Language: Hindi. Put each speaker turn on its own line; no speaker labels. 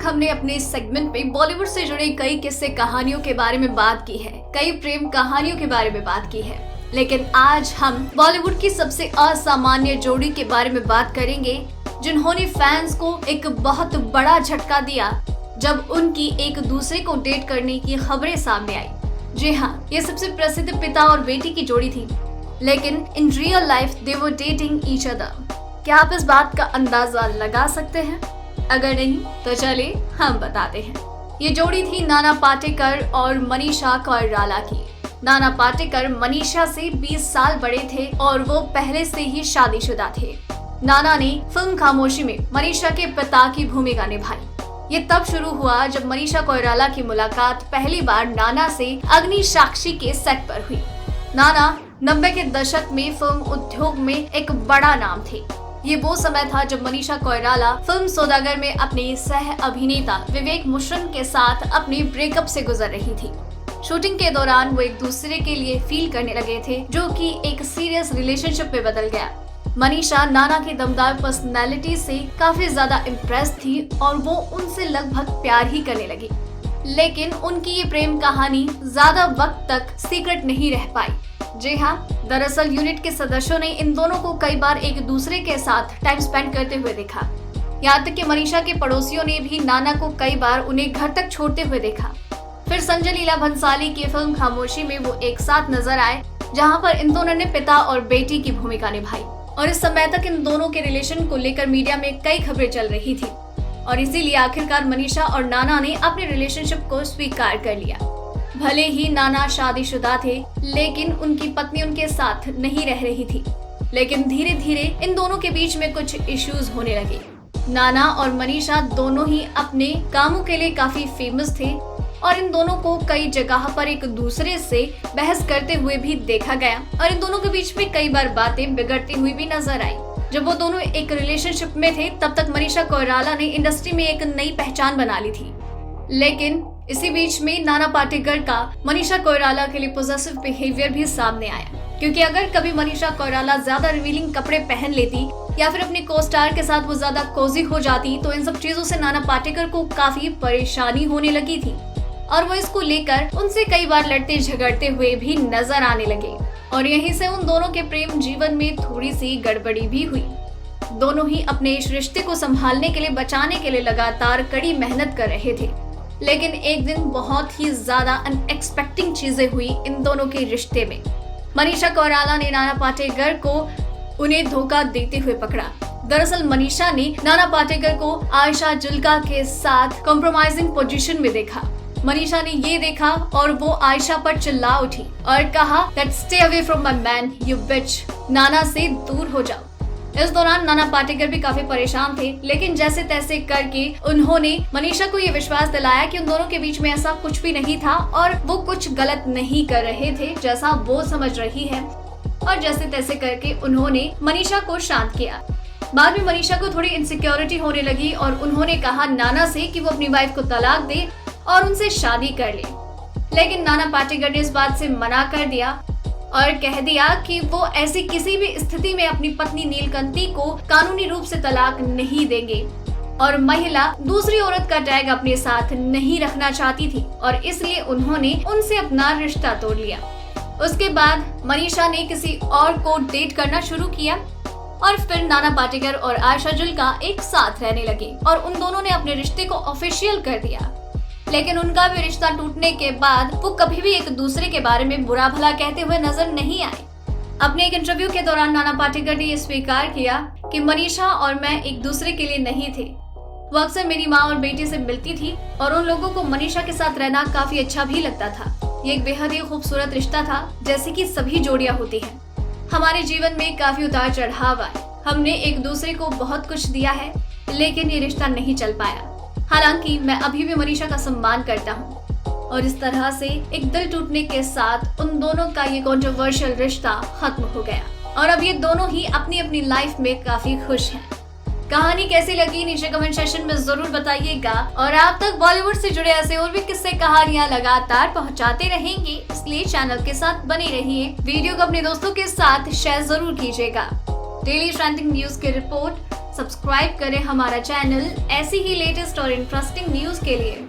हमने अपने सेगमेंट में बॉलीवुड से जुड़े कई किस्से कहानियों के बारे में बात की है, कई प्रेम कहानियों के बारे में बात की है, लेकिन आज हम बॉलीवुड की सबसे असामान्य जोड़ी के बारे में बात करेंगे जिन्होंने फैंस को एक बहुत बड़ा झटका दिया जब उनकी एक दूसरे को डेट करने की खबरें सामने आई। जी हाँ, ये सबसे प्रसिद्ध पिता और बेटी की जोड़ी थी, लेकिन in real life they were dating each other. क्या आप इस बात का अंदाजा लगा सकते हैं? अगर नहीं तो चलिए हम बताते हैं। ये जोड़ी थी नाना पाटेकर और मनीषा कोइराला की। नाना पाटेकर मनीषा से 20 साल बड़े थे और वो पहले से ही शादीशुदा थे। नाना ने फिल्म खामोशी में मनीषा के पिता की भूमिका निभाई। ये तब शुरू हुआ जब मनीषा कोइराला की मुलाकात पहली बार नाना से अग्नि साक्षी के सेट पर हुई। नाना 90 के दशक में फिल्म उद्योग में एक बड़ा नाम थे। ये वो समय था जब मनीषा कोइराला फिल्म सौदागर में अपने सह अभिनेता विवेक मुश्रन के साथ अपने ब्रेकअप से गुजर रही थी। शूटिंग के दौरान वो एक दूसरे के लिए फील करने लगे थे, जो कि एक सीरियस रिलेशनशिप में बदल गया। मनीषा नाना की दमदार पर्सनैलिटी से काफी ज्यादा इम्प्रेस थी और वो उनसे लगभग प्यार ही करने लगी। लेकिन उनकी ये प्रेम कहानी ज्यादा वक्त तक सीक्रेट नहीं रह पाई। जी हाँ, दरअसल यूनिट के सदस्यों ने इन दोनों को कई बार एक दूसरे के साथ टाइम स्पेंड करते हुए देखा। यहाँ तक कि मनीषा के पड़ोसियों ने भी नाना को कई बार उन्हें घर तक छोड़ते हुए देखा। फिर संजय लीला भंसाली की फिल्म खामोशी में वो एक साथ नजर आए, जहाँ पर इन दोनों ने पिता और बेटी की भूमिका निभाई। और इस समय तक इन दोनों के रिलेशन को लेकर मीडिया में कई खबरें चल रही थी और इसीलिए आखिरकार मनीषा और नाना ने अपने रिलेशनशिप को स्वीकार कर लिया। भले ही नाना शादीशुदा थे, लेकिन उनकी पत्नी उनके साथ नहीं रह रही थी। लेकिन धीरे धीरे इन दोनों के बीच में कुछ इश्यूज होने लगे। नाना और मनीषा दोनों ही अपने कामों के लिए काफी फेमस थे और इन दोनों को कई जगह पर एक दूसरे से बहस करते हुए भी देखा गया और इन दोनों के बीच में कई बार बातें बिगड़ती हुई भी नजर आई। जब वो दोनों एक रिलेशनशिप में थे, तब तक मनीषा कोइराला ने इंडस्ट्री में एक नई पहचान बना ली थी। लेकिन इसी बीच में नाना पाटेकर का मनीषा कोइराला के लिए पॉजिटिव बिहेवियर भी सामने आया, क्योंकि अगर कभी मनीषा कोइराला ज्यादा रिवीलिंग कपड़े पहन लेती या फिर अपने को स्टार के साथ वो ज्यादा कोजी हो जाती, तो इन सब चीजों से नाना पाटेकर को काफी परेशानी होने लगी थी और वो इसको लेकर उनसे कई बार लड़ते झगड़ते हुए भी नजर आने लगे। और यहीं से उन दोनों के प्रेम जीवन में थोड़ी सी गड़बड़ी भी हुई। दोनों ही अपने इस रिश्ते को संभालने के लिए, बचाने के लिए लगातार कड़ी मेहनत कर रहे थे। लेकिन एक दिन बहुत ही ज्यादा अनएक्सपेक्टिंग चीजें हुई इन दोनों के रिश्ते में। मनीषा कोइराला ने नाना पाटेकर को उन्हें धोखा देते हुए पकड़ा। दरअसल मनीषा ने नाना पाटेकर को आयशा जुल्का के साथ कॉम्प्रोमाइजिंग पोजीशन में देखा। मनीषा ने ये देखा और वो आयशा पर चिल्ला उठी और कहा that stay away from my man, you bitch। नाना से दूर हो जाओ। इस दौरान नाना पाटेकर भी काफी परेशान थे, लेकिन जैसे तैसे करके उन्होंने मनीषा को ये विश्वास दिलाया कि उन दोनों के बीच में ऐसा कुछ भी नहीं था और वो कुछ गलत नहीं कर रहे थे जैसा वो समझ रही है। और जैसे तैसे करके उन्होंने मनीषा को शांत किया। बाद में मनीषा को थोड़ी इनसिक्योरिटी होने लगी और उन्होंने कहा नाना से कि वो अपनी वाइफ को तलाक दे और उनसे शादी कर ले। लेकिन नाना पाटेकर ने इस बात से मना कर दिया और कह दिया कि वो ऐसी किसी भी स्थिति में अपनी पत्नी नीलकंठी को कानूनी रूप से तलाक नहीं देंगे और महिला दूसरी औरत का टैग अपने साथ नहीं रखना चाहती थी और इसलिए उन्होंने उनसे अपना रिश्ता तोड़ लिया। उसके बाद मनीषा ने किसी और को डेट करना शुरू किया और फिर नाना पाटेकर और आयशा जुल्का एक साथ रहने लगे और उन दोनों ने अपने रिश्ते को ऑफिशियल कर दिया। लेकिन उनका भी रिश्ता टूटने के बाद वो कभी भी एक दूसरे के बारे में बुरा भला कहते हुए नजर नहीं आए। अपने एक इंटरव्यू के दौरान नाना पाटेकर ने ये स्वीकार किया कि मनीषा और मैं एक दूसरे के लिए नहीं थे। वो अक्सर मेरी माँ और बेटी से मिलती थी और उन लोगों को मनीषा के साथ रहना काफी अच्छा भी लगता था। ये एक बेहद ही खूबसूरत रिश्ता था, जैसे कि सभी जोड़ियां होती हैं। हमारे जीवन में काफी उतार चढ़ाव आए। हमने एक दूसरे को बहुत कुछ दिया है, लेकिन ये रिश्ता नहीं चल पाया। हालांकि मैं अभी भी मनीषा का सम्मान करता हूँ। और इस तरह से एक दिल टूटने के साथ उन दोनों का ये कंट्रोवर्शियल रिश्ता खत्म हो गया और अब ये दोनों ही अपनी अपनी लाइफ में काफी खुश हैं। कहानी कैसी लगी नीचे कमेंट सेक्शन में जरूर बताइएगा और आप तक बॉलीवुड से जुड़े ऐसे और भी किस्से कहानियां लगातार पहुंचाते रहेंगे, इसलिए चैनल के साथ बने रहिए। वीडियो को अपने दोस्तों के साथ शेयर जरूर कीजिएगा। डेली ट्रेंडिंग न्यूज की रिपोर्ट सब्सक्राइब करें हमारा चैनल ऐसी ही लेटेस्ट और इंटरेस्टिंग न्यूज के लिए।